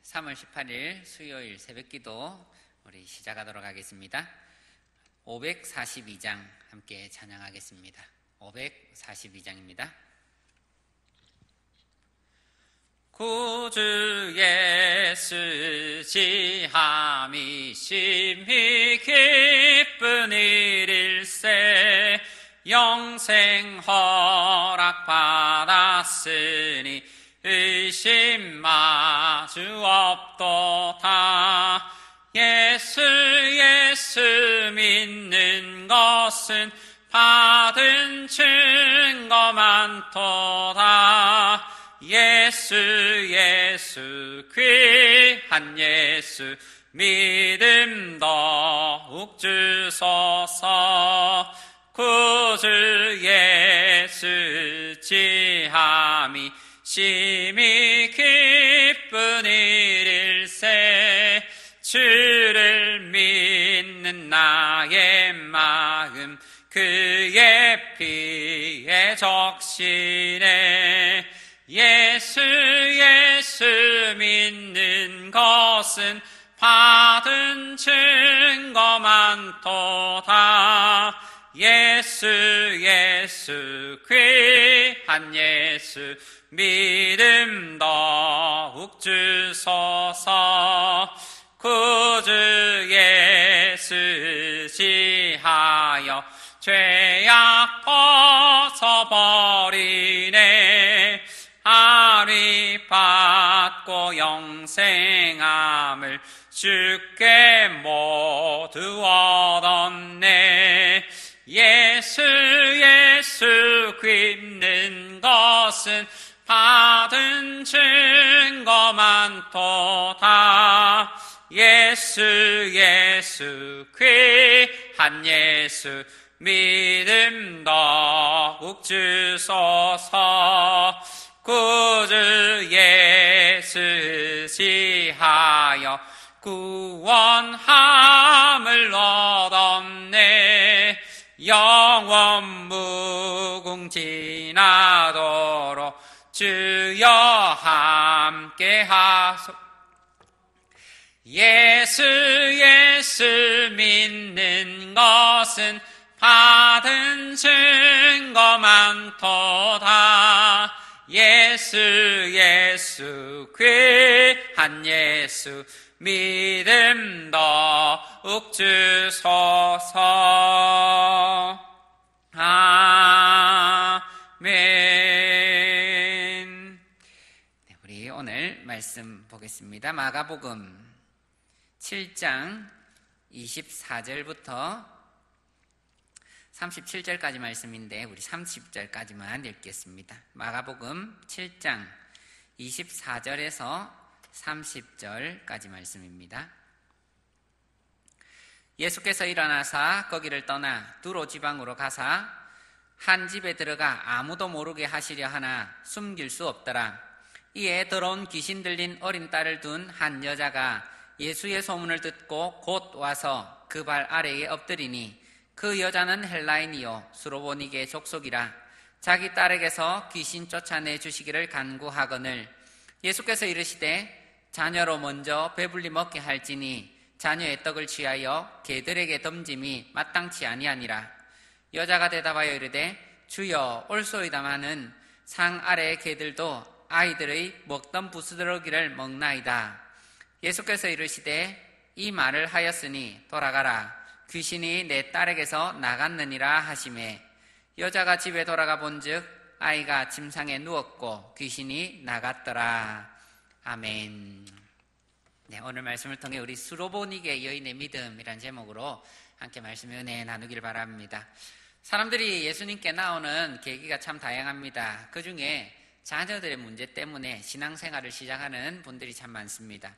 3월 18일 수요일 새벽기도 우리 시작하도록 하겠습니다. 542장 함께 찬양하겠습니다. 542장입니다. 구주 예수 지함이 심히 기쁜 일일세 영생 허락 받았으니 의심 마주 없도다. 예수 믿는 것은 받은 증거 많도다. 예수 귀한 예수 믿음 더욱 주소서. 구주 예수 지함이 심히 기쁜 일일세 주를 믿는 나의 마음 그의 피에 적시네. 예수 믿는 것은 받은 증거 많도다. 예수 귀한 예수 믿음 더욱 주소서. 구주 예수 지하여 죄악 벗어버리네. 아리 받고 영생함을 주께 모두 얻었네. 예수 믿는 것은 받은 증거 많도다. 예수 귀한 예수 믿음 더욱 주소서. 구주 예수 지하여 구원함을 얻었네. 영원 무궁지나도록 주여 함께 하소. 예수 믿는 것은 받은 증거 많도다. 예수 귀한 예수 믿음 더욱 주소서. 아멘. 네, 우리 오늘 말씀 보겠습니다. 마가복음 7장 24절부터 37절까지 말씀인데 우리 30절까지만 읽겠습니다. 마가복음 7장 24절에서 30절까지 말씀입니다. 예수께서 일어나사 거기를 떠나 두로 지방으로 가사 한 집에 들어가 아무도 모르게 하시려 하나 숨길 수 없더라. 이에 더러운 귀신 들린 어린 딸을 둔 한 여자가 예수의 소문을 듣고 곧 와서 그 발 아래에 엎드리니 그 여자는 헬라인이요 수로보니게 족속이라. 자기 딸에게서 귀신 쫓아내 주시기를 간구하거늘 예수께서 이르시되 자녀로 먼저 배불리 먹게 할지니 자녀의 떡을 취하여 개들에게 던짐이 마땅치 아니하니라. 여자가 대답하여 이르되 주여 올소이다마는 상 아래의 개들도 아이들의 먹던 부스러기를 먹나이다. 예수께서 이르시되 이 말을 하였으니 돌아가라. 귀신이 내 딸에게서 나갔느니라 하시매 여자가 집에 돌아가 본즉 아이가 침상에 누웠고 귀신이 나갔더라. 아멘. 네, 오늘 말씀을 통해 우리 수로보니게 여인의 믿음이라는 제목으로 함께 말씀의 은혜 나누길 바랍니다. 사람들이 예수님께 나오는 계기가 참 다양합니다. 그 중에 자녀들의 문제 때문에 신앙생활을 시작하는 분들이 참 많습니다.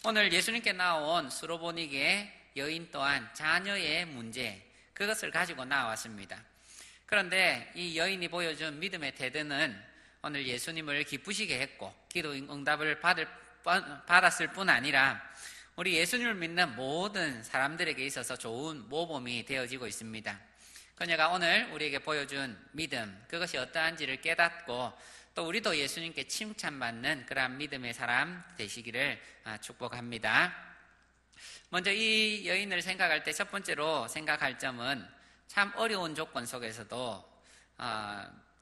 오늘 예수님께 나온 수로보니게 여인 또한 자녀의 문제, 그것을 가지고 나왔습니다. 그런데 이 여인이 보여준 믿음의 태도는 오늘 예수님을 기쁘시게 했고 기도 응답을 받았을 뿐 아니라 우리 예수님을 믿는 모든 사람들에게 있어서 좋은 모범이 되어지고 있습니다. 그녀가 오늘 우리에게 보여준 믿음, 그것이 어떠한지를 깨닫고 또 우리도 예수님께 칭찬받는 그러한 믿음의 사람 되시기를 축복합니다. 먼저 이 여인을 생각할 때 첫 번째로 생각할 점은 참 어려운 조건 속에서도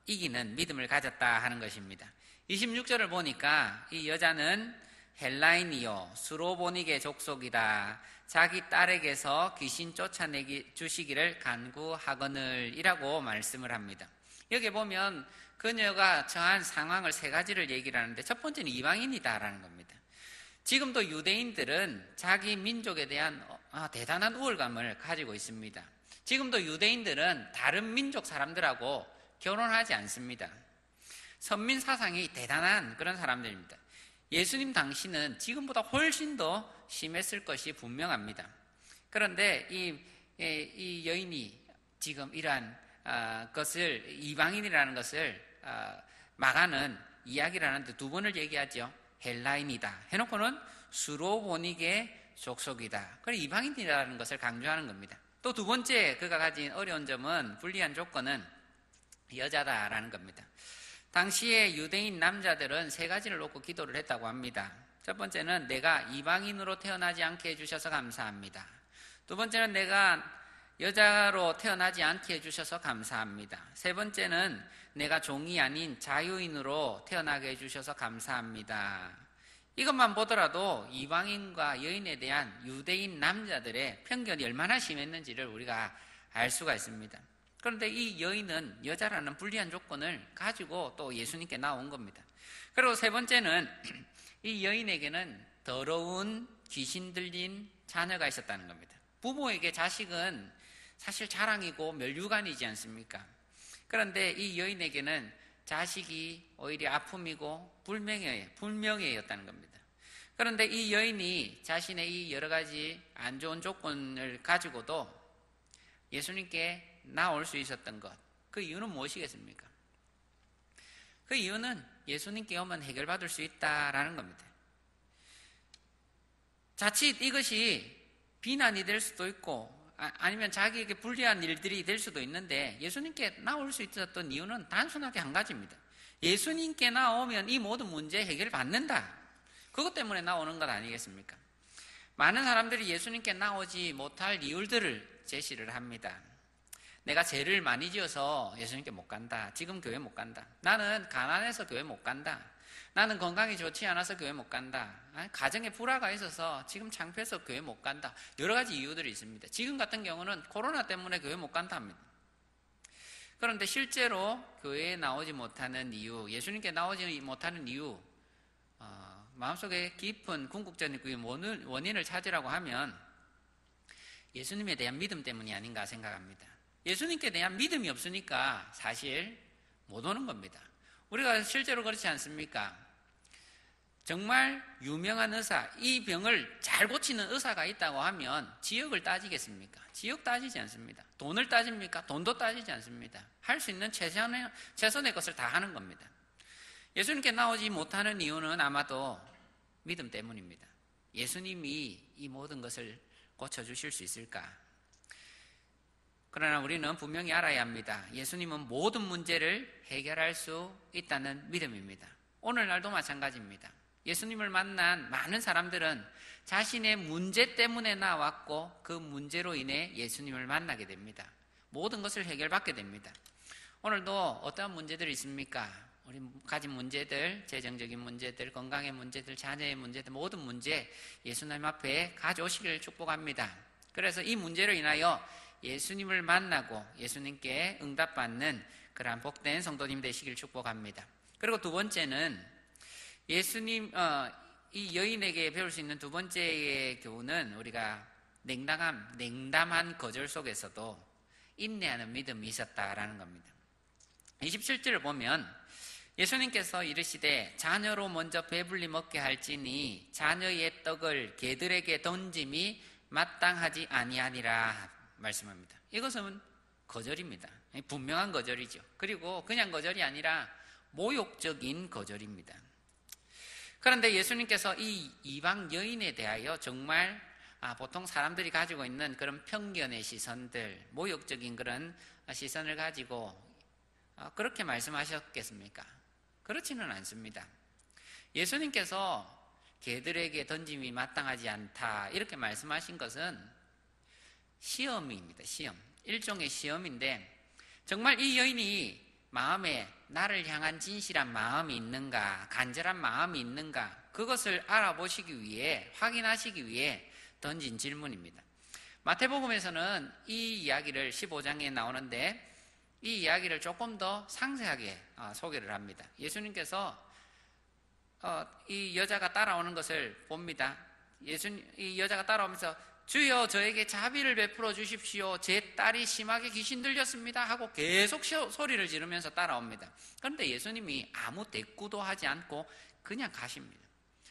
이기는 믿음을 가졌다 하는 것입니다. 26절을 보니까 이 여자는 헬라인이요 수로보닉의 족속이다. 자기 딸에게서 귀신 쫓아내기 주시기를 간구하거늘 이라고 말씀을 합니다. 여기 보면 그녀가 처한 상황을 세 가지를 얘기를 하는데 첫 번째는 이방인이다라는 겁니다. 지금도 유대인들은 자기 민족에 대한 대단한 우월감을 가지고 있습니다. 지금도 유대인들은 다른 민족 사람들하고 결혼하지 않습니다. 선민 사상이 대단한 그런 사람들입니다. 예수님 당시는 지금보다 훨씬 더 심했을 것이 분명합니다. 그런데 이 여인이 지금 이러한 것을 이방인이라는 것을 막아는 이야기를 하는데 두 번을 얘기하죠. 헬라인이다 해놓고는 수로보닉의 족속이다. 그리고 이방인이라는 것을 강조하는 겁니다. 또 두 번째 그가 가진 어려운 점은 불리한 조건은 여자다라는 겁니다. 당시에 유대인 남자들은 세 가지를 놓고 기도를 했다고 합니다. 첫 번째는 내가 이방인으로 태어나지 않게 해주셔서 감사합니다. 두 번째는 내가 여자로 태어나지 않게 해주셔서 감사합니다. 세 번째는 내가 종이 아닌 자유인으로 태어나게 해주셔서 감사합니다. 이것만 보더라도 이방인과 여인에 대한 유대인 남자들의 편견이 얼마나 심했는지를 우리가 알 수가 있습니다. 그런데 이 여인은 여자라는 불리한 조건을 가지고 또 예수님께 나온 겁니다. 그리고 세 번째는 이 여인에게는 더러운 귀신 들린 자녀가 있었다는 겁니다. 부모에게 자식은 사실 자랑이고 멸류관이지 않습니까? 그런데 이 여인에게는 자식이 오히려 아픔이고 불명예였다는 겁니다. 그런데 이 여인이 자신의 이 여러 가지 안 좋은 조건을 가지고도 예수님께 나올 수 있었던 것, 그 이유는 무엇이겠습니까? 그 이유는 예수님께 오면 해결받을 수 있다라는 겁니다. 자칫 이것이 비난이 될 수도 있고 아니면 자기에게 불리한 일들이 될 수도 있는데 예수님께 나올 수 있었던 이유는 단순하게 한 가지입니다. 예수님께 나오면 이 모든 문제 해결받는다. 그것 때문에 나오는 것 아니겠습니까? 많은 사람들이 예수님께 나오지 못할 이유들을 제시를 합니다. 내가 죄를 많이 지어서 예수님께 못 간다. 지금 교회 못 간다. 나는 가난해서 교회 못 간다. 나는 건강이 좋지 않아서 교회 못 간다. 가정에 불화가 있어서 지금 창피해서 교회 못 간다. 여러 가지 이유들이 있습니다. 지금 같은 경우는 코로나 때문에 교회 못 간다 합니다. 그런데 실제로 교회에 나오지 못하는 이유, 예수님께 나오지 못하는 이유, 마음속에 깊은 궁극적인 그 원인을 찾으라고 하면 예수님에 대한 믿음 때문이 아닌가 생각합니다. 예수님께 대한 믿음이 없으니까 사실 못 오는 겁니다. 우리가 실제로 그렇지 않습니까? 정말 유명한 의사, 이 병을 잘 고치는 의사가 있다고 하면 지역을 따지겠습니까? 지역 따지지 않습니다. 돈을 따집니까? 돈도 따지지 않습니다. 할 수 있는 최선의 것을 다 하는 겁니다. 예수님께 나오지 못하는 이유는 아마도 믿음 때문입니다. 예수님이 이 모든 것을 고쳐주실 수 있을까? 그러나 우리는 분명히 알아야 합니다. 예수님은 모든 문제를 해결할 수 있다는 믿음입니다. 오늘날도 마찬가지입니다. 예수님을 만난 많은 사람들은 자신의 문제 때문에 나왔고 그 문제로 인해 예수님을 만나게 됩니다. 모든 것을 해결받게 됩니다. 오늘도 어떠한 문제들이 있습니까? 우리 가진 문제들, 재정적인 문제들, 건강의 문제들, 자녀의 문제들, 모든 문제 예수님 앞에 가져오시기를 축복합니다. 그래서 이 문제로 인하여 예수님을 만나고 예수님께 응답받는 그러한 복된 성도님 되시길 축복합니다. 그리고 두 번째는 이 여인에게 배울 수 있는 두 번째의 교훈은 우리가 냉담한 거절 속에서도 인내하는 믿음이 있었다라는 겁니다. 27절을 보면 예수님께서 이르시되 자녀로 먼저 배불리 먹게 할지니 자녀의 떡을 개들에게 던짐이 마땅하지 아니하니라 말씀합니다. 이것은 거절입니다. 분명한 거절이죠. 그리고 그냥 거절이 아니라 모욕적인 거절입니다. 그런데 예수님께서 이 이방 여인에 대하여 정말 보통 사람들이 가지고 있는 그런 편견의 시선들, 모욕적인 그런 시선을 가지고 그렇게 말씀하셨겠습니까? 그렇지는 않습니다. 예수님께서 개들에게 던짐이 마땅하지 않다 이렇게 말씀하신 것은 시험입니다. 시험. 일종의 시험인데 정말 이 여인이 마음에 나를 향한 진실한 마음이 있는가, 간절한 마음이 있는가, 그것을 알아보시기 위해, 확인하시기 위해 던진 질문입니다. 마태복음에서는 이 이야기를 15장에 나오는데 이 이야기를 조금 더 상세하게 소개를 합니다. 예수님께서 이 여자가 따라오는 것을 봅니다. 이 여자가 따라오면서 주여 저에게 자비를 베풀어 주십시오. 제 딸이 심하게 귀신 들렸습니다 하고 계속 소리를 지르면서 따라옵니다. 그런데 예수님이 아무 대꾸도 하지 않고 그냥 가십니다.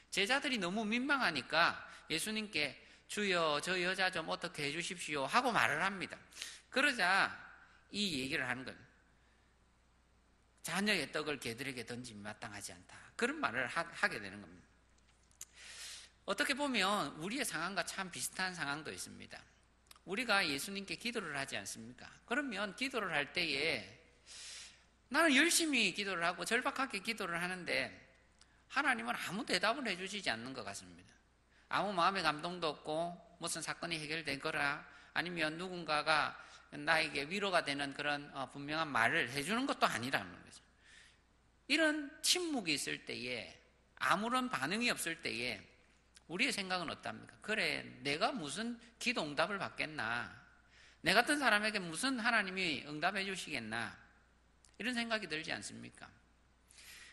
제자들이 너무 민망하니까 예수님께 주여 저 여자 좀 어떻게 해주십시오 하고 말을 합니다. 그러자 이 얘기를 하는 거예요. 자녀의 떡을 개들에게 던짐이 마땅하지 않다. 그런 말을 하게 되는 겁니다. 어떻게 보면 우리의 상황과 참 비슷한 상황도 있습니다. 우리가 예수님께 기도를 하지 않습니까? 그러면 기도를 할 때에 나는 열심히 기도를 하고 절박하게 기도를 하는데 하나님은 아무 대답을 해주시지 않는 것 같습니다. 아무 마음의 감동도 없고 무슨 사건이 해결되거나 아니면 누군가가 나에게 위로가 되는 그런 분명한 말을 해주는 것도 아니라는 거죠. 이런 침묵이 있을 때에 아무런 반응이 없을 때에 우리의 생각은 어떻습니까? 그래, 내가 무슨 기도 응답을 받겠나? 내 같은 사람에게 무슨 하나님이 응답해 주시겠나? 이런 생각이 들지 않습니까?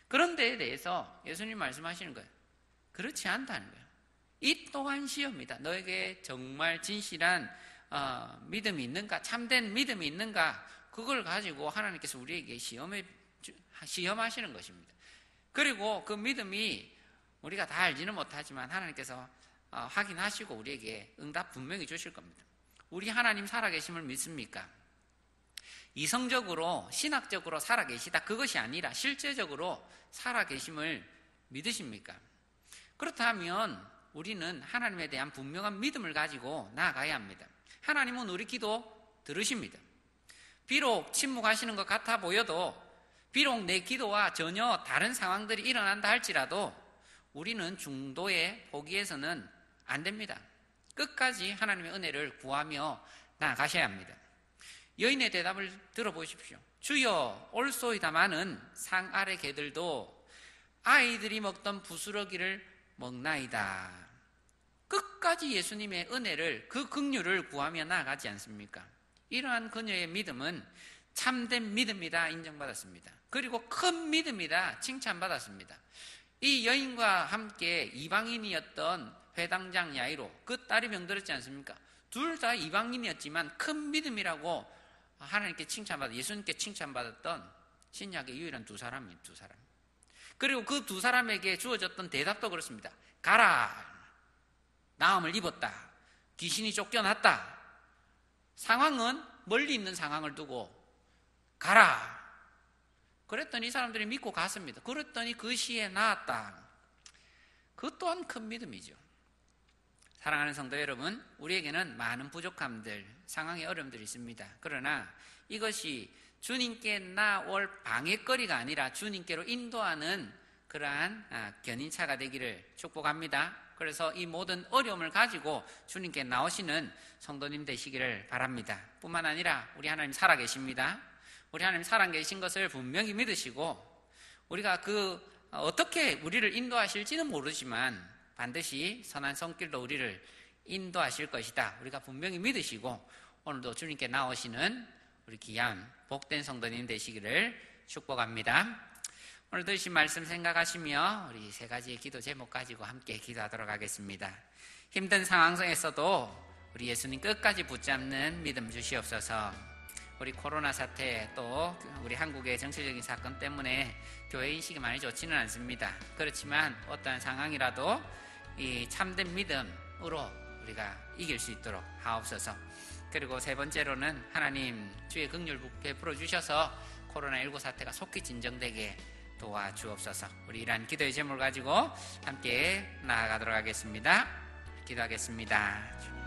그런 데에 대해서 예수님 말씀하시는 거예요. 그렇지 않다는 거예요. 이 또한 시험이다. 너에게 정말 진실한 믿음이 있는가? 참된 믿음이 있는가? 그걸 가지고 하나님께서 우리에게 시험하시는 것입니다. 그리고 그 믿음이 우리가 다 알지는 못하지만 하나님께서 확인하시고 우리에게 응답 분명히 주실 겁니다. 우리 하나님 살아계심을 믿습니까? 이성적으로 신학적으로 살아계시다 그것이 아니라 실제적으로 살아계심을 믿으십니까? 그렇다면 우리는 하나님에 대한 분명한 믿음을 가지고 나아가야 합니다. 하나님은 우리 기도 들으십니다. 비록 침묵하시는 것 같아 보여도 비록 내 기도와 전혀 다른 상황들이 일어난다 할지라도 우리는 중도에 포기해서는 안 됩니다. 끝까지 하나님의 은혜를 구하며 나아가셔야 합니다. 여인의 대답을 들어보십시오. 주여 올소이다마는 상 아래 개들도 아이들이 먹던 부스러기를 먹나이다. 끝까지 예수님의 은혜를 그 긍휼을 구하며 나아가지 않습니까? 이러한 그녀의 믿음은 참된 믿음이다 인정받았습니다. 그리고 큰 믿음이다 칭찬받았습니다. 이 여인과 함께 이방인이었던 회당장 야이로 그 딸이 병들었지 않습니까? 둘 다 이방인이었지만 큰 믿음이라고 하나님께 칭찬받아 예수님께 칭찬받았던 신약의 유일한 두 사람. 그리고 그 두 사람에게 주어졌던 대답도 그렇습니다. 가라. 나음을 입었다. 귀신이 쫓겨났다. 상황은 멀리 있는 상황을 두고 가라. 그랬더니 이 사람들이 믿고 갔습니다. 그랬더니 그 시에 나았다. 그것 또한 큰 믿음이죠. 사랑하는 성도 여러분, 우리에게는 많은 부족함들, 상황의 어려움들이 있습니다. 그러나 이것이 주님께 나올 방해거리가 아니라 주님께로 인도하는 그러한 견인차가 되기를 축복합니다. 그래서 이 모든 어려움을 가지고 주님께 나오시는 성도님 되시기를 바랍니다. 뿐만 아니라 우리 하나님 살아계십니다. 우리 하나님 살아계신 것을 분명히 믿으시고 우리가 어떻게 우리를 인도하실지는 모르지만 반드시 선한 손길로 우리를 인도하실 것이다. 우리가 분명히 믿으시고 오늘도 주님께 나오시는 우리 귀한 복된 성도님 되시기를 축복합니다. 오늘 들으신 말씀 생각하시며 우리 세 가지의 기도 제목 가지고 함께 기도하도록 하겠습니다. 힘든 상황 속에서도 우리 예수님 끝까지 붙잡는 믿음 주시옵소서. 우리 코로나 사태 또 우리 한국의 정치적인 사건 때문에 교회 인식이 많이 좋지는 않습니다. 그렇지만 어떠한 상황이라도 이 참된 믿음으로 우리가 이길 수 있도록 하옵소서. 그리고 세 번째로는 하나님 주의 긍휼 베풀어 주셔서 코로나19 사태가 속히 진정되게 도와주옵소서. 우리 이러한 기도의 제목을 가지고 함께 나아가도록 하겠습니다. 기도하겠습니다.